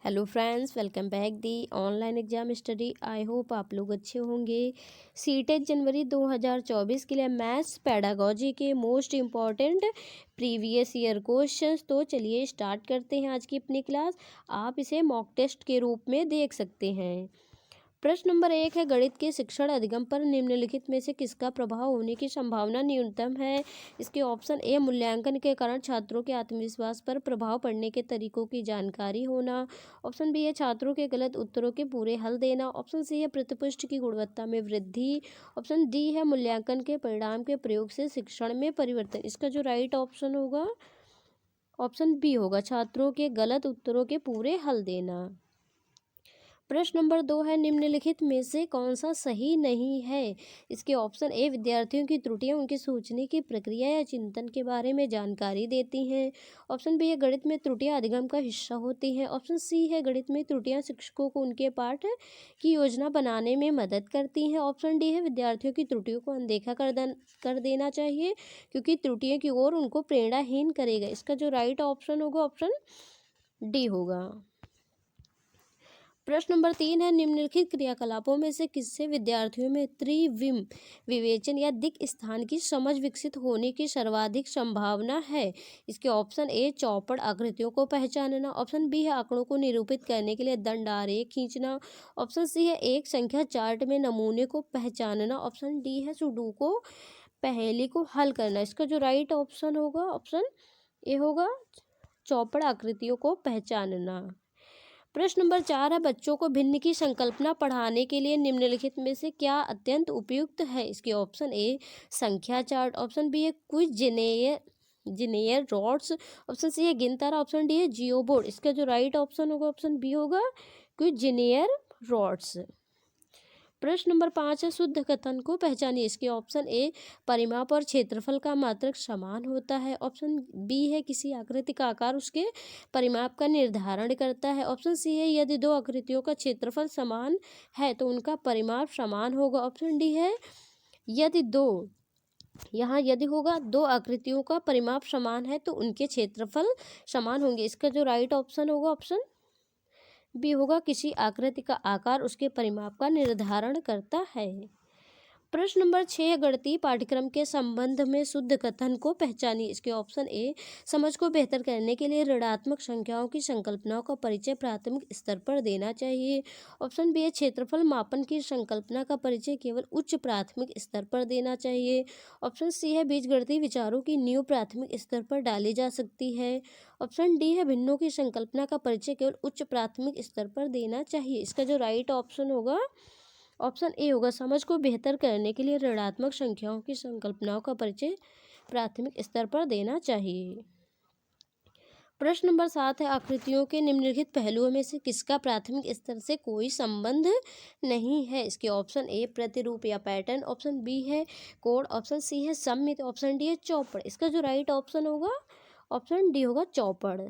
Hello friends, welcome back the online exam study. I hope आप लोग अच्छे होंगे। सीटेट जनवरी 2024 के लिए मैथ्स पेडागोजी के most important previous year questions. तो चलिए स्टार्ट करते हैं आज की अपनी क्लास। आप इसे मॉक टेस्ट के रूप में देख सकते हैं। प्रश्न नंबर 1 है, गणित के शिक्षण अधिगम पर निम्नलिखित में से किसका प्रभाव होने की संभावना न्यूनतम है। इसके ऑप्शन ए, मूल्यांकन के कारण छात्रों के आत्मविश्वास पर प्रभाव पड़ने के तरीकों की जानकारी होना। ऑप्शन बी है, छात्रों के गलत उत्तरों के पूरे हल देना। ऑप्शन सी है, प्रतिपुष्टि की गुणवत्ता में वृद्धि। ऑप्शन डी है, मूल्यांकन के परिणाम के प्रयोग से शिक्षण में परिवर्तन। इसका जो राइट ऑप्शन होगा ऑप्शन बी होगा, छात्रों के गलत उत्तरों के पूरे हल देना। प्रश्न नंबर 2 है, निम्नलिखित में से कौन सा सही नहीं है। इसके ऑप्शन ए, विद्यार्थियों की त्रुटियां उनकी सोचने की प्रक्रिया या चिंतन के बारे में जानकारी देती हैं। ऑप्शन बी है, गणित में त्रुटियां अधिगम का हिस्सा होती हैं। ऑप्शन सी है, गणित में त्रुटियां शिक्षकों को उनके पाठ की योजना बनाने में मदद करती हैं। ऑप्शन डी है, विद्यार्थियों की त्रुटियों को अनदेखा कर देना चाहिए क्योंकि त्रुटियों की ओर उनको प्रेरणाहीन करेगा। इसका जो राइट ऑप्शन होगा ऑप्शन डी होगा। प्रश्न नंबर 3 है, निम्नलिखित क्रियाकलापों में से किससे विद्यार्थियों में त्रिविम विवेचन या दिक् स्थान की समझ विकसित होने की सर्वाधिक संभावना है। इसके ऑप्शन ए, चौपड़ आकृतियों को पहचानना। ऑप्शन बी है, आंकड़ों को निरूपित करने के लिए दंड आरेख खींचना। ऑप्शन सी है, एक संख्या चार्ट में नमूने को पहचानना। ऑप्शन डी है, सुडोकू पहेली को हल करना। इसका जो राइट ऑप्शन होगा ऑप्शन ए होगा, चौपड़ आकृतियों को पहचानना। प्रश्न नंबर 4 है, बच्चों को भिन्न की संकल्पना पढ़ाने के लिए निम्नलिखित में से क्या अत्यंत उपयुक्त है। इसके ऑप्शन ए, संख्या चार्ट। ऑप्शन बी है, क्विज जिनेयर रॉड्स। ऑप्शन सी है, गिनतारा। ऑप्शन डी है, जियो बोर्ड। इसका जो राइट ऑप्शन होगा ऑप्शन बी होगा, क्विज जिनेयर रॉड्स। प्रश्न नंबर 5 है, शुद्ध कथन को पहचानिए। इसके ऑप्शन ए, परिमाप और क्षेत्रफल का मात्रक समान होता है। ऑप्शन बी है, किसी आकृति का आकार उसके परिमाप का निर्धारण करता है। ऑप्शन सी है, यदि दो आकृतियों का क्षेत्रफल समान है तो उनका परिमाप समान होगा। ऑप्शन डी है, यदि होगा दो आकृतियों का परिमाप समान है तो उनके क्षेत्रफल समान होंगे। इसका जो राइट ऑप्शन होगा ऑप्शन बी होगा, किसी आकृति का आकार उसके परिमाप का निर्धारण करता है। प्रश्न नंबर 6, गणितीय पाठ्यक्रम के संबंध में शुद्ध कथन को पहचानिए। इसके ऑप्शन ए, समझ को बेहतर करने के लिए ऋणात्मक संख्याओं की संकल्पनाओं का परिचय प्राथमिक स्तर पर देना चाहिए। ऑप्शन बी है, क्षेत्रफल मापन की संकल्पना का परिचय केवल उच्च प्राथमिक स्तर पर देना चाहिए। ऑप्शन सी है, बीजगणितीय विचारों की नींव प्राथमिक स्तर पर डाली जा सकती है। ऑप्शन डी है, भिन्नों की संकल्पना का परिचय केवल उच्च प्राथमिक स्तर पर देना चाहिए। इसका जो राइट ऑप्शन होगा ऑप्शन ए होगा, समझ को बेहतर करने के लिए ऋणात्मक संख्याओं की संकल्पनाओं का परिचय प्राथमिक स्तर पर देना चाहिए। प्रश्न नंबर 7 है, आकृतियों के निम्नलिखित पहलुओं में से किसका प्राथमिक स्तर से कोई संबंध नहीं है। इसके ऑप्शन ए, प्रतिरूप या पैटर्न। ऑप्शन बी है, कोड। ऑप्शन सी है, सममित। ऑप्शन डी है, चौपड़। इसका जो राइट ऑप्शन होगा ऑप्शन डी होगा, चौपड़।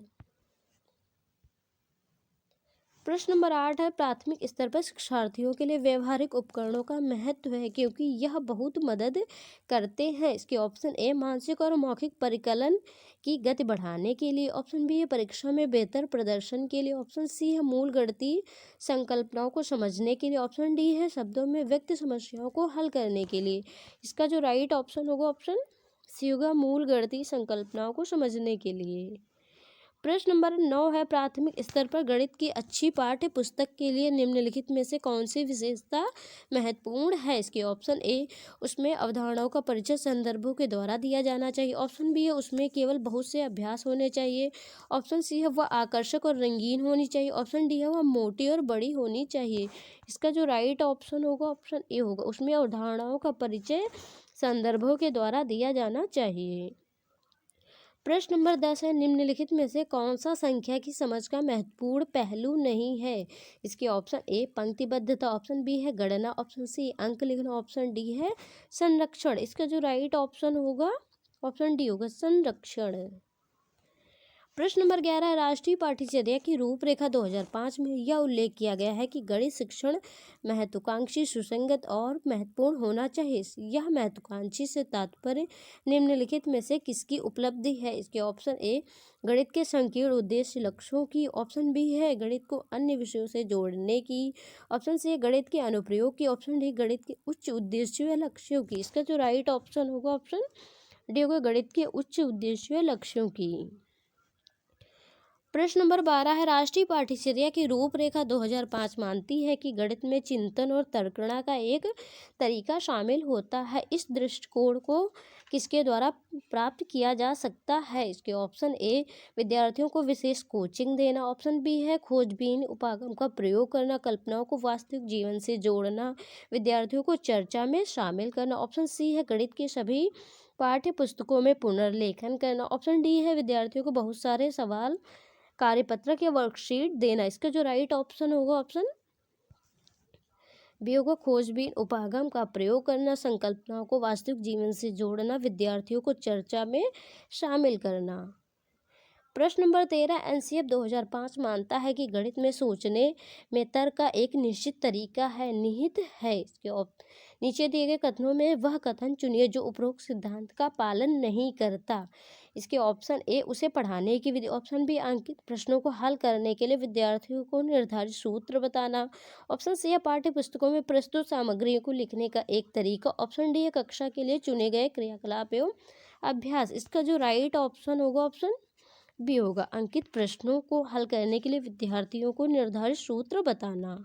प्रश्न नंबर 8 है, प्राथमिक स्तर पर शिक्षार्थियों के लिए व्यवहारिक उपकरणों का महत्व है क्योंकि यह बहुत मदद करते हैं। इसके ऑप्शन ए, मानसिक और मौखिक परिकलन की गति बढ़ाने के लिए। ऑप्शन बी है, परीक्षा में बेहतर प्रदर्शन के लिए। ऑप्शन सी है, मूल गणितीय संकल्पनाओं को समझने के लिए। ऑप्शन डी है, शब्दों में व्यक्त समस्याओं को हल करने के लिए। इसका जो राइट ऑप्शन होगा ऑप्शन सी होगा, मूल गणितीय संकल्पनाओं को समझने के लिए। प्रश्न नंबर 9 है, प्राथमिक स्तर पर गणित की अच्छी पाठ्य पुस्तक के लिए निम्नलिखित में से कौन सी विशेषता महत्वपूर्ण है। इसके ऑप्शन ए, उसमें अवधारणाओं का परिचय संदर्भों के द्वारा दिया जाना चाहिए। ऑप्शन बी है, उसमें केवल बहुत से अभ्यास होने चाहिए। ऑप्शन सी है, वह आकर्षक और रंगीन होनी चाहिए। ऑप्शन डी है, वह मोटी और बड़ी होनी चाहिए। इसका जो राइट ऑप्शन होगा ऑप्शन ए होगा, उसमें अवधारणाओं का परिचय संदर्भों के द्वारा दिया जाना चाहिए। प्रश्न नंबर 10 है, निम्नलिखित में से कौन सा संख्या की समझ का महत्वपूर्ण पहलू नहीं है। इसके ऑप्शन ए, पंक्तिबद्धता। ऑप्शन बी है, गणना। ऑप्शन सी, अंक लिखना। ऑप्शन डी है, संरक्षण। इसका जो राइट ऑप्शन होगा ऑप्शन डी होगा, संरक्षण। प्रश्न नंबर 11 है, राष्ट्रीय पाठ्यचर्या की रूपरेखा 2005 में यह उल्लेख किया गया है कि गणित शिक्षण महत्वाकांक्षी, सुसंगत और महत्वपूर्ण होना चाहिए। यह महत्वाकांक्षी से तात्पर्य निम्नलिखित में से किसकी उपलब्धि है? इसके ऑप्शन ए गणित के संकीर्ण उद्देश्य लक्ष्यों की, ऑप्शन बी है गणित को अन्य विषयों से जोड़ने की, ऑप्शन सी है गणित के अनुप्रयोग की, ऑप्शन डी गणित के उच्च उद्देश्यों या लक्ष्यों की। इसका जो राइट ऑप्शन होगा ऑप्शन डी होगा गणित के उच्च उद्देश्यों या लक्ष्यों की। प्रश्न नंबर 12 है, राष्ट्रीय पाठ्यचर्या की रूपरेखा 2005 मानती है कि गणित में चिंतन और तर्कणा का एक तरीका शामिल होता है। इस दृष्टिकोण को किसके द्वारा प्राप्त किया जा सकता है? इसके ऑप्शन ए विद्यार्थियों को विशेष कोचिंग देना, ऑप्शन बी है खोजबीन उपागम का प्रयोग करना, कल्पनाओं को वास्तविक जीवन से जोड़ना, विद्यार्थियों को चर्चा में शामिल करना, ऑप्शन सी है गणित के सभी पाठ्य पुस्तकों में पुनर्लेखन करना, ऑप्शन डी है विद्यार्थियों को बहुत सारे सवाल कार्यपत्रक या वर्कशीट देना। इसका जो राइट ऑप्शन होगा ऑप्शन बी होगा खोजबीन उपागम का प्रयोग करना, संकल्पनाओं को वास्तविक जीवन से जोड़ना, विद्यार्थियों को चर्चा में शामिल करना। प्रश्न नंबर 13 एनसीएफ 2005 मानता है कि गणित में सोचने में तर्क का एक निश्चित तरीका है, निहित है। इसके नीचे दिए गए कथनों में वह कथन चुनिए जो उपरोक्त सिद्धांत का पालन नहीं करता। इसके ऑप्शन ए उसे पढ़ाने की विधि, ऑप्शन बी अंकित प्रश्नों को हल करने के लिए विद्यार्थियों को निर्धारित सूत्र बताना, ऑप्शन सी है पाठ्य पुस्तकों में प्रस्तुत सामग्रियों को लिखने का एक तरीका, ऑप्शन डी है कक्षा के लिए चुने गए क्रियाकलाप एवं अभ्यास। इसका जो राइट ऑप्शन होगा ऑप्शन बी होगा अंकित प्रश्नों को हल करने के लिए विद्यार्थियों को निर्धारित सूत्र बताना।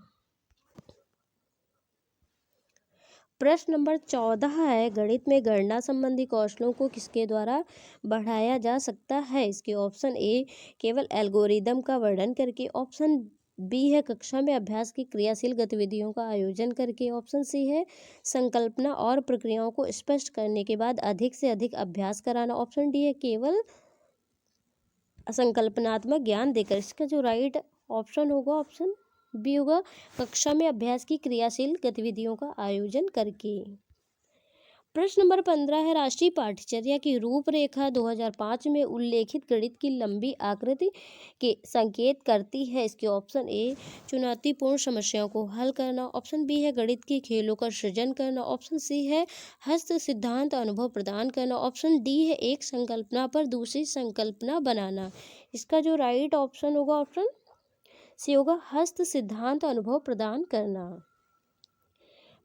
प्रश्न नंबर 14 है, गणित में गणना संबंधी कौशलों को किसके द्वारा बढ़ाया जा सकता है? इसके ऑप्शन ए केवल एल्गोरिदम का वर्णन करके, ऑप्शन बी है कक्षा में अभ्यास की क्रियाशील गतिविधियों का आयोजन करके, ऑप्शन सी है संकल्पना और प्रक्रियाओं को स्पष्ट करने के बाद अधिक से अधिक अभ्यास कराना, ऑप्शन डी है केवल संकल्पनात्मक ज्ञान देकर। इसका जो राइट ऑप्शन होगा ऑप्शन बी होगा कक्षा में अभ्यास की क्रियाशील गतिविधियों का आयोजन करके। प्रश्न नंबर 15 है, राष्ट्रीय पाठ्यचर्या की रूपरेखा 2005 में उल्लेखित गणित की लंबी आकृति के संकेत करती है। इसके ऑप्शन ए चुनौतीपूर्ण समस्याओं को हल करना, ऑप्शन बी है गणित के खेलों का सृजन करना, ऑप्शन सी है हस्त सिद्धांत अनुभव प्रदान करना, ऑप्शन डी है एक संकल्पना पर दूसरी संकल्पना बनाना। इसका जो राइट ऑप्शन होगा ऑप्शन सी होगा हस्त सिद्धांत अनुभव प्रदान करना।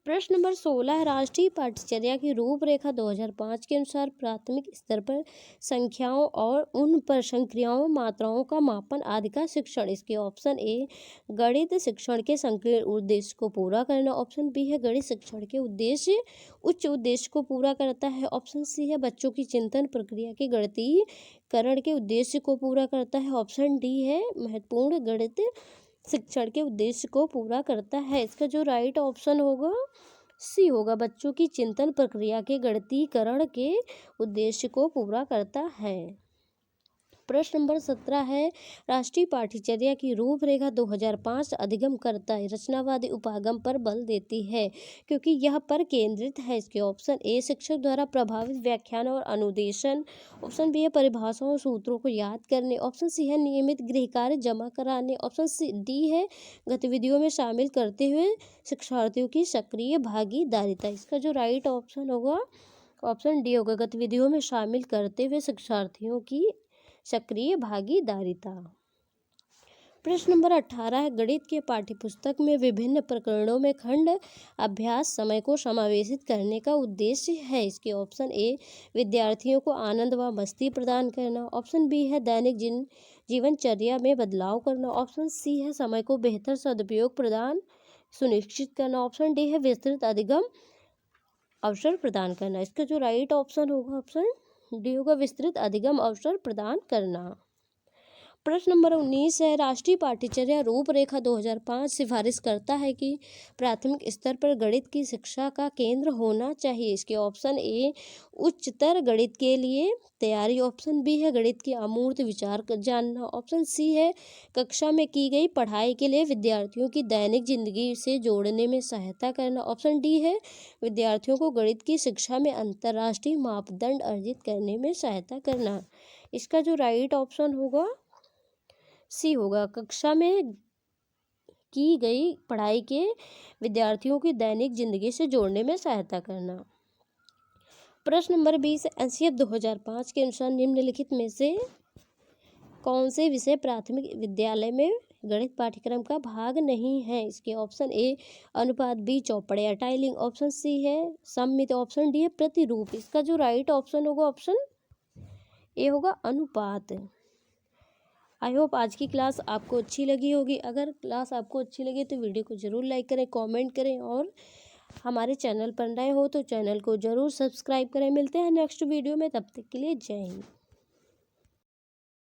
प्रश्न नंबर 16 है, राष्ट्रीय पाठ्यचर्या की रूपरेखा 2005 के अनुसार प्राथमिक स्तर पर संख्याओं और उन पर संक्रियाओं मात्राओं का मापन आदि का शिक्षण। इसके ऑप्शन ए गणित शिक्षण के संकीर्ण उद्देश्य को पूरा करना, ऑप्शन बी है गणित शिक्षण के उद्देश्य उच्च उद्देश्य को पूरा करता है, ऑप्शन सी है बच्चों की चिंतन प्रक्रिया के गणितीकरण के उद्देश्य को पूरा करता है, ऑप्शन डी है महत्वपूर्ण गणित शिक्षण के उद्देश्य को पूरा करता है। इसका जो राइट ऑप्शन होगा सी होगा बच्चों की चिंतन प्रक्रिया के गणितीकरण के उद्देश्य को पूरा करता है। प्रश्न नंबर 17 है, राष्ट्रीय पाठ्यचर्या की रूपरेखा 2005 अधिगम करता है रचनावादी उपागम पर बल देती है क्योंकि यह पर केंद्रित है। इसके ऑप्शन ए शिक्षक द्वारा प्रभावित व्याख्यान और अनुदेशन, ऑप्शन बी है परिभाषाओं और सूत्रों को याद करने, ऑप्शन सी है नियमित गृह कार्य जमा कराने, ऑप्शन सी डी है गतिविधियों में शामिल करते हुए शिक्षार्थियों की सक्रिय भागीदारिता। इसका जो राइट ऑप्शन होगा ऑप्शन डी होगा गतिविधियों में शामिल करते हुए शिक्षार्थियों की सक्रिय भागीदारिता। प्रश्न नंबर 18 है, गणित के पाठ्यपुस्तक में विभिन्न प्रकरणों में खंड अभ्यास समय को समावेशित करने का उद्देश्य है। इसके ऑप्शन ए विद्यार्थियों को आनंद व मस्ती प्रदान करना, ऑप्शन बी है दैनिक जीवनचर्या में बदलाव करना, ऑप्शन सी है समय को बेहतर सदुपयोग प्रदान सुनिश्चित करना, ऑप्शन डी है विस्तृत अधिगम अवसर प्रदान करना। इसका जो राइट ऑप्शन होगा ऑप्शन डी होगा विस्तृत अधिगम अवसर प्रदान करना। प्रश्न नंबर 19 है, राष्ट्रीय पाठ्यचर्या रूपरेखा 2005 सिफारिश करता है कि प्राथमिक स्तर पर गणित की शिक्षा का केंद्र होना चाहिए। इसके ऑप्शन ए उच्चतर गणित के लिए तैयारी, ऑप्शन बी है गणित के अमूर्त विचार जानना, ऑप्शन सी है कक्षा में की गई पढ़ाई के लिए विद्यार्थियों की दैनिक जिंदगी से जोड़ने में सहायता करना, ऑप्शन डी है विद्यार्थियों को गणित की शिक्षा में अंतर्राष्ट्रीय मापदंड अर्जित करने में सहायता करना। इसका जो राइट ऑप्शन होगा सी होगा, कक्षा में की गई पढ़ाई के विद्यार्थियों की दैनिक जिंदगी से जोड़ने में सहायता करना। प्रश्न नंबर 20, एनसीएफ 2005 के अनुसार निम्नलिखित में से कौन से विषय प्राथमिक विद्यालय में गणित पाठ्यक्रम का भाग नहीं है? इसके ऑप्शन ए अनुपात, बी चौपड़ या टाइलिंग, ऑप्शन सी है सममित, ऑप्शन डी है प्रतिरूप। इसका जो राइट ऑप्शन होगा ऑप्शन ए होगा अनुपात। आई होप आज की क्लास आपको अच्छी लगी होगी। अगर क्लास आपको अच्छी लगी तो वीडियो को ज़रूर लाइक करें, कमेंट करें और हमारे चैनल पर नए हो तो चैनल को ज़रूर सब्सक्राइब करें। मिलते हैं नेक्स्ट वीडियो में, तब तक के लिए जय हिंद।